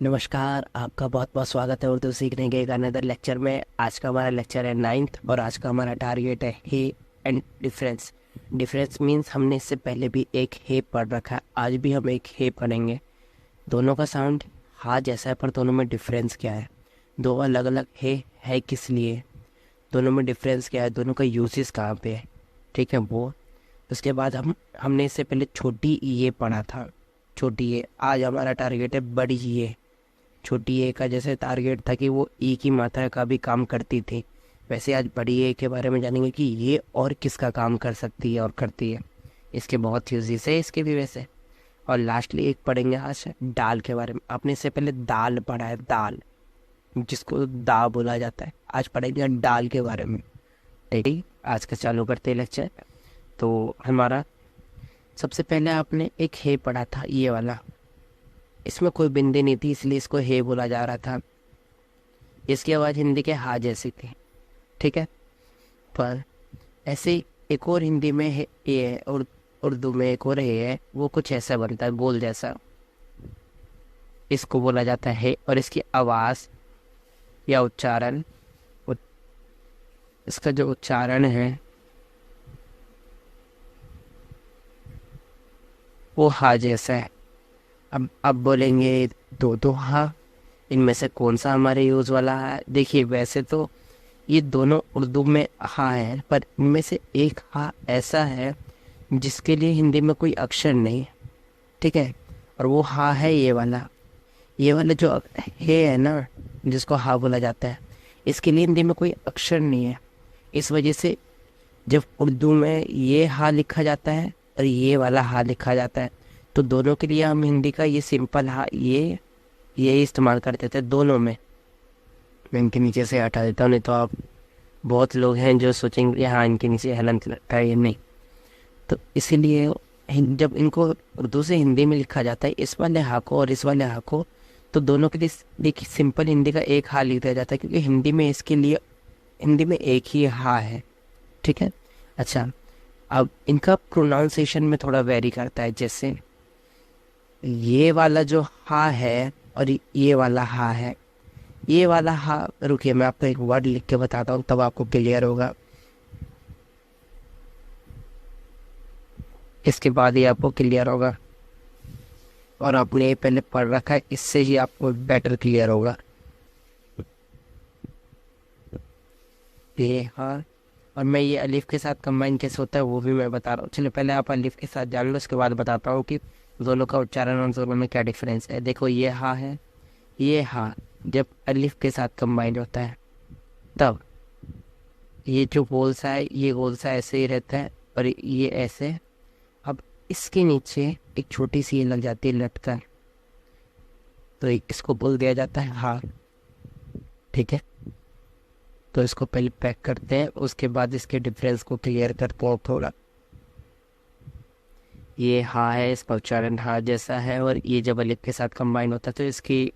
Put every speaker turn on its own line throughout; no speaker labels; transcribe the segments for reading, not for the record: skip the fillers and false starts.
नमस्कार, आपका बहुत बहुत स्वागत है उर्दू सीखने के एक अनदर लेक्चर में। आज का हमारा लेक्चर है 9th और आज का हमारा टारगेट है हे एंड डिफरेंस। डिफरेंस मीन्स हमने इससे पहले भी एक हे पढ़ रखा है, आज भी हम एक हे पढ़ेंगे। दोनों का साउंड हा जैसा है पर दोनों में डिफरेंस क्या है, दो अलग अलग हे है किस लिए, दोनों में डिफरेंस क्या है, दोनों का यूजेस कहाँ पे है, ठीक है वो। उसके बाद हमने इससे पहले छोटी ये पढ़ा था, छोटी ये। आज हमारा टारगेट है बड़ी ये। छोटी ए का जैसे टारगेट था कि वो ई की मात्रा का भी काम करती थी, वैसे आज बड़ी ए के बारे में जानेंगे कि ये और किसका काम कर सकती है और करती है। इसके बहुत यूजेस है इसके भी वैसे। और लास्टली एक पढ़ेंगे आज दाल के बारे में। आपने इससे पहले दाल पढ़ा है, दाल जिसको दा बोला जाता है। आज पढ़ेंगे दाल के बारे में। ठीक है, आज का चालू करते हैं लेक्चर। तो हमारा सबसे पहले आपने एक हे पढ़ा था, ये वाला। इसमें कोई बिंदी नहीं थी इसलिए इसको हे बोला जा रहा था। इसकी आवाज़ हिंदी के हा जैसी थी, ठीक है। पर ऐसे ही एक और हिंदी में है ये है, और उर्दू में एक और है, वो कुछ ऐसा बनता है गोल जैसा। इसको बोला जाता है और इसकी आवाज़ या उच्चारण, इसका जो उच्चारण है वो हा जैसा है। अब बोलेंगे दो हा, इनमें से कौन सा हमारे यूज़ वाला है। देखिए वैसे तो ये दोनों उर्दू में हा है, पर इनमें से एक हा ऐसा है जिसके लिए हिंदी में कोई अक्षर नहीं है, ठीक है। और वो हा है ये वाला। ये वाला जो है ना, जिसको हा बोला जाता है, इसके लिए हिंदी में कोई अक्षर नहीं है। इस वजह से जब उर्दू में ये हा लिखा जाता है और ये वाला हा लिखा जाता है, तो दोनों के लिए हम हिंदी का ये सिंपल हा ये इस्तेमाल करते थे दोनों में। मैं इनके नीचे से हटा देता हूँ, नहीं तो आप बहुत लोग हैं जो सोचेंगे हाँ इनके नीचे हलन लगता है, ये नहीं। तो इसीलिए जब इनको उर्दू से हिंदी में लिखा जाता है, इस वाले हा को और इस वाले हा को, तो दोनों के लिए देखिए सिंपल हिंदी का एक हा लिख दिया जाता है, क्योंकि हिंदी में इसके लिए हिंदी में एक ही हा है, ठीक है। अच्छा, अब इनका प्रोनाउंसिएशन में थोड़ा वेरी करता है। जैसे ये वाला जो हा है और ये वाला हा है, ये वाला हा, रुकिए मैं आपको एक वर्ड लिख के बताता हूँ तब आपको क्लियर होगा, इसके बाद ही आपको क्लियर होगा। और आपने ये पहले पढ़ रखा है, इससे ही आपको बेटर क्लियर होगा। ये हाँ, और मैं ये अलिफ के साथ कंबाइन कैसे होता है वो भी मैं बता रहा हूँ। चलिए पहले आप अलिफ के साथ जान लो, उसके बाद बताता हूँ कि दोनों का उच्चारण और दोनों में क्या डिफरेंस है। देखो ये हा है, ये हा जब अलिफ के साथ कंबाइन होता है तब ये जो गोल सा है, ये गोल सा ऐसे ही रहता है और ये ऐसे। अब इसके नीचे एक छोटी सी ये लग जाती है लटकन, तो इसको बोल दिया जाता है हा, ठीक है। तो इसको पहले पैक करते हैं, उसके बाद इसके डिफरेंस को क्लियर करते हैं थोड़ा। ये हा है, इसका उच्चारण हा जैसा है, और ये जब अलिफ के साथ कंबाइन होता है तो इसकी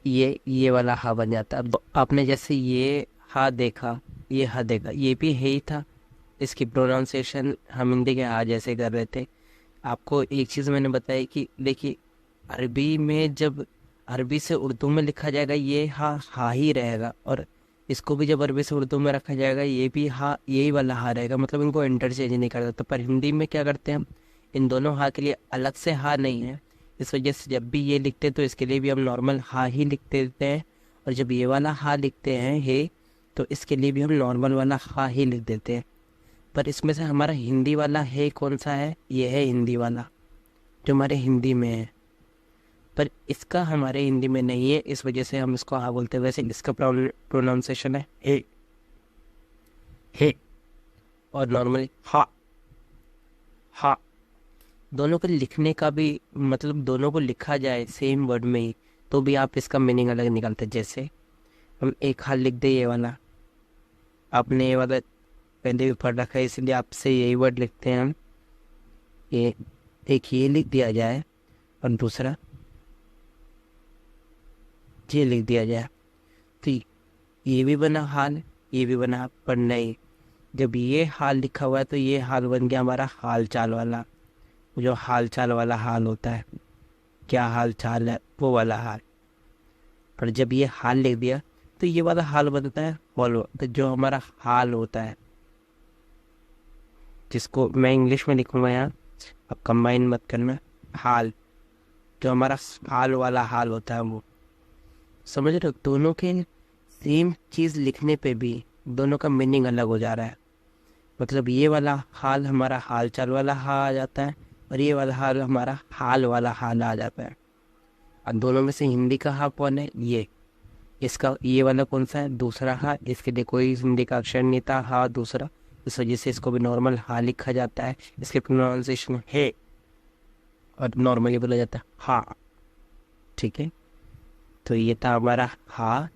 ये वाला हा बन जाता है। अब आपने जैसे ये हा देखा, ये हा देखा, ये भी है ही था। इसकी प्रोनाउंसिएशन हम हिंदी के हा जैसे कर रहे थे। आपको एक चीज़ मैंने बताई कि देखिए अरबी में जब अरबी से उर्दू में लिखा जाएगा ये हा ही रहेगा, और इसको भी जब अरबी से उर्दू में रखा जाएगा ये भी हा यही वाला हा रहेगा, मतलब इनको इंटरचेंज नहीं कर सकते। पर हिंदी में क्या करते हैं हम, इन दोनों हा के लिए अलग से हा नहीं है, इस वजह से जब भी ये लिखते हैं तो इसके लिए भी हम नॉर्मल हा ही लिख देते हैं। और जब ये वाला हा लिखते हैं हे, तो इसके लिए भी हम नॉर्मल वाला हा ही लिख देते हैं। पर इसमें से हमारा हिंदी वाला है कौन सा है, ये है हिंदी वाला जो हमारे हिंदी में है, पर इसका हमारे हिंदी में नहीं है, इस वजह से हम इसको हा बोलते हैं। वैसे इसका प्रोनाउंसिएशन है हे, और नॉर्मली हा हा। दोनों को लिखने का भी मतलब दोनों को लिखा जाए सेम वर्ड में ही तो भी आप इसका मीनिंग अलग निकालते हैं। जैसे हम एक हा लिख दे ये वाला, आपने ये वाला पहले भी पढ़ रखा है इसलिए आपसे यही वर्ड लिखते हैं हम। ये एक ये लिख दिया जाए और दूसरा ये लिख दिया जाए, तो ये भी बना हाल, ये भी बना। पर नहीं, जब ये हाल लिखा हुआ है तो ये हाल बन गया हमारा हाल चाल वाला, जो हाल चाल वाला हाल होता है। क्या हाल चाल है, वो वाला हाल। पर जब ये हाल लिख दिया तो ये वाला हाल बनता है फॉलो, तो जो हमारा हाल होता है, जिसको मैं इंग्लिश में लिखूंगा यहाँ, अब कंबाइन मत करना, हाल, जो हमारा हाल वाला हाल होता है वो, समझ रहे हो? दोनों के सेम चीज़ लिखने पे भी दोनों का मीनिंग अलग हो जा रहा है। मतलब ये वाला हाल हमारा हाल चाल वाला हाल आ जाता है, और ये वाला हाल हमारा हाल वाला हाल आ जाता है। और दोनों में से हिंदी का हाल कौन है? ये, इसका ये वाला कौन सा है? दूसरा हा। इसके लिए कोई हिंदी का अक्षर नहीं था, हा दूसरा, इस वजह से इसको भी नॉर्मल हा लिखा जाता है। इसके प्रोनाउंसिएशन है और नॉर्मली बोला जाता है हा। ठीक है, तो ये था हमारा हा।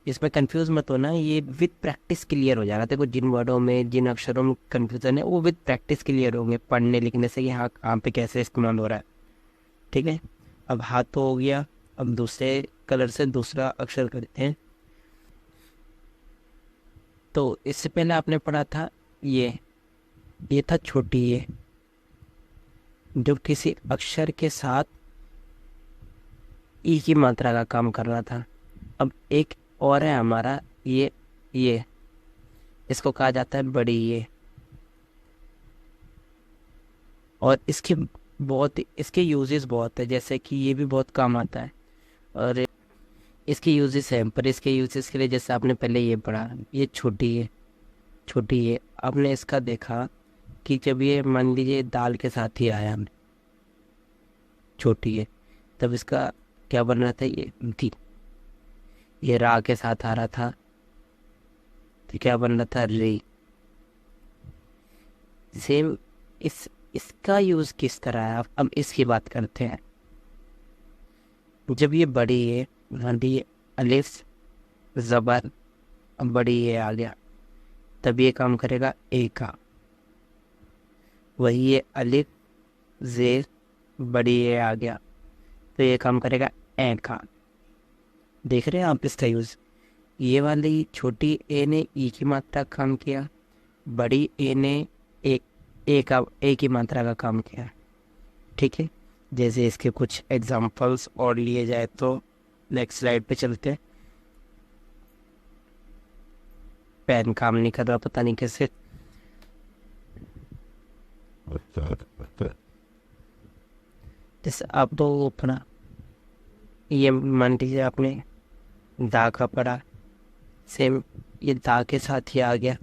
इसमें कंफ्यूज मत होना, ये विद प्रैक्टिस क्लियर हो जाएगा। देखो जिन वर्डों में, जिन अक्षरों में कंफ्यूजन है वो विद प्रैक्टिस क्लियर होंगे, पढ़ने लिखने से कि हाँ कहाँ पे कैसे इस्तेमाल हो रहा है। ठीक है, अब हाथ तो हो गया। अब दूसरे कलर से दूसरा अक्षर करते हैं। तो इससे पहले आपने पढ़ा था ये था छोटी ये, जो किसी अक्षर के साथ ई की मात्रा का काम कर रहा था। अब एक और है हमारा ये इसको कहा जाता है बड़ी ये, और इसके यूजेस बहुत है, जैसे कि ये भी बहुत काम आता है और इसके यूजेस हैं। पर इसके यूजेस के लिए जैसे आपने पहले ये पढ़ा, ये छोटी है आपने इसका देखा कि जब ये मान लीजिए दाल के साथ ही आया हमने छोटी है, तब इसका क्या बन रहा था? ये रा के साथ आ रहा था, तो क्या बन रहा था? रे। सेम इसका यूज किस तरह है? अब इसकी बात करते हैं। जब ये बड़ी है, मान लीजिए अलिफ जबर, अब बड़ी ये आ गया, तब ये काम करेगा ए का। वही ये अलिफ जेर बड़ी ए आ गया, तो ये काम करेगा ए का। देख रहे हैं आप इसका यूज? ये वाली छोटी ए ने ई की मात्रा का काम किया, बड़ी ए ने ए की मात्रा का काम किया। ठीक है, जैसे इसके कुछ एग्जांपल्स और लिए जाए तो नेक्स्ट स्लाइड पे चलते हैं। पेन काम नहीं कर रहा, पता नहीं कैसे। जैसे आप तो अपना ये मान लीजिए आपने दा का पढ़ा, सेम ये दा के साथ ही आ गया,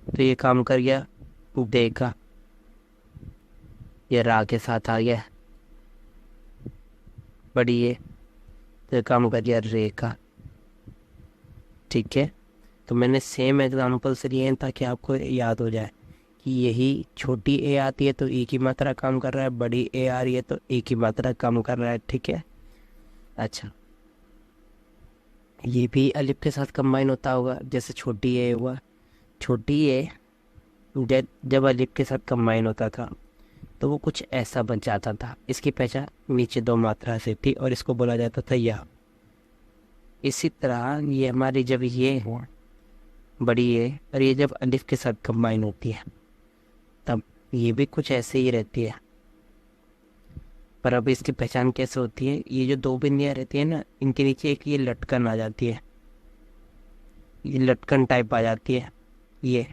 तो ये काम कर गया दे का। ये रा के साथ आ गया बड़ी ये, तो ये काम कर गया रे का। ठीक है, तो मैंने सेम एग्जांपल से लिए हैं ताकि आपको याद हो जाए कि यही छोटी ए आती है तो ए की मात्रा काम कर रहा है, बड़ी ए आ रही है तो ए की मात्रा काम कर रहा है। ठीक है, अच्छा, ये भी अलिफ के साथ कंबाइन होता होगा, जैसे छोटी ए हुआ। छोटी ए जब अलिफ के साथ कंबाइन होता था तो वो कुछ ऐसा बन जाता था। इसकी पहचान नीचे दो मात्रा से थी और इसको बोला जाता था या। इसी तरह ये हमारी जब ये हो बड़ी है और ये जब अलिफ के साथ कंबाइन होती है तब ये भी कुछ ऐसे ही रहती है। पर अब इसकी पहचान कैसे होती है? ये जो दो बिंदियाँ रहती है ना, इनके नीचे एक ये लटकन आ जाती है, ये लटकन टाइप आ जाती है ये,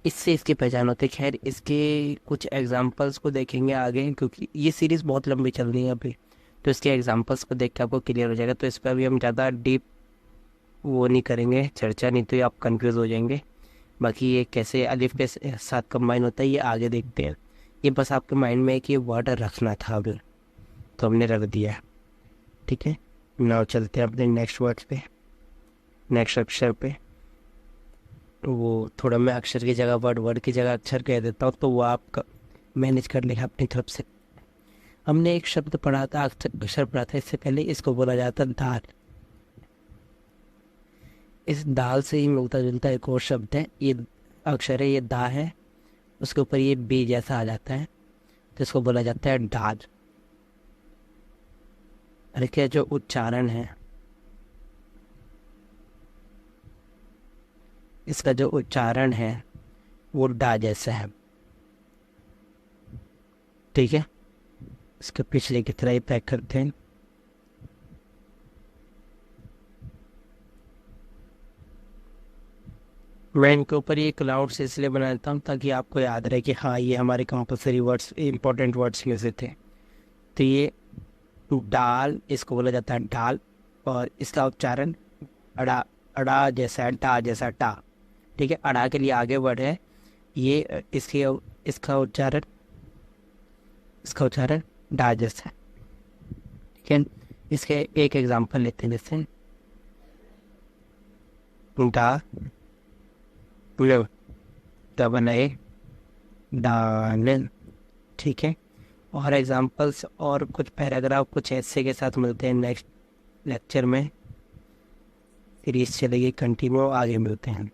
इससे इसकी पहचान होती है। खैर इसके कुछ एग्जांपल्स को देखेंगे आगे, क्योंकि ये सीरीज़ बहुत लंबी चल रही है अभी, तो इसके एग्जांपल्स को देख के आपको क्लियर हो जाएगा। तो इस पर अभी हम ज़्यादा डीप वो नहीं करेंगे चर्चा, नहीं तो आप कंफ्यूज हो जाएंगे। बाकी ये कैसे अलिफ के साथ कंबाइन होता है ये आगे देखते हैं। ये बस आपके माइंड में एक ये वर्ड रखना था अभी, तो हमने रख दिया। ठीक है, नाउ चलते हैं अपने नेक्स्ट वर्ड पे, नेक्स्ट अक्षर पे। वो थोड़ा मैं अक्षर की जगह वर्ड की जगह अक्षर कह देता हूँ, तो वो आप मैनेज कर लेगा अपनी तरफ से। हमने एक शब्द पढ़ा था, अक्षर पढ़ा था इससे पहले, इसको बोला जाता दाल। इस दाल से ही मिलता जुलता एक और शब्द है, ये अक्षर है, ये दा है, उसके ऊपर ये बी जैसा आ जाता है, तो इसको बोला जाता है डाल। अरे क्या जो उच्चारण है, इसका जो उच्चारण है वो डा जैसा है। ठीक है, इसके पिछले की तरह ही पैक करते हैं। मैं इनके ऊपर ये क्लाउड्स इसलिए बना देता हूँ ताकि आपको याद रहे कि हाँ ये हमारे कंपल्सरी वर्ड्स, इंपॉर्टेंट वर्ड्स में से थे। तो ये डाल, इसको बोला जाता है डाल, और इसका उच्चारण अड़ा, अड़ा जैसा है, डा जैसा टा। ठीक है, अड़ा के लिए आगे वर्ड है ये, इसका उच्चारण डा जैसा है। ठीक है, इसके एक एग्जांपल लेते हैं, जैसे डा बनाए डाल। ठीक है, और एग्जांपल्स और कुछ पैराग्राफ कुछ ऐसे के साथ मिलते हैं नेक्स्ट लेक्चर में। सीरीज चलेगी कंटिन्यू, आगे मिलते हैं।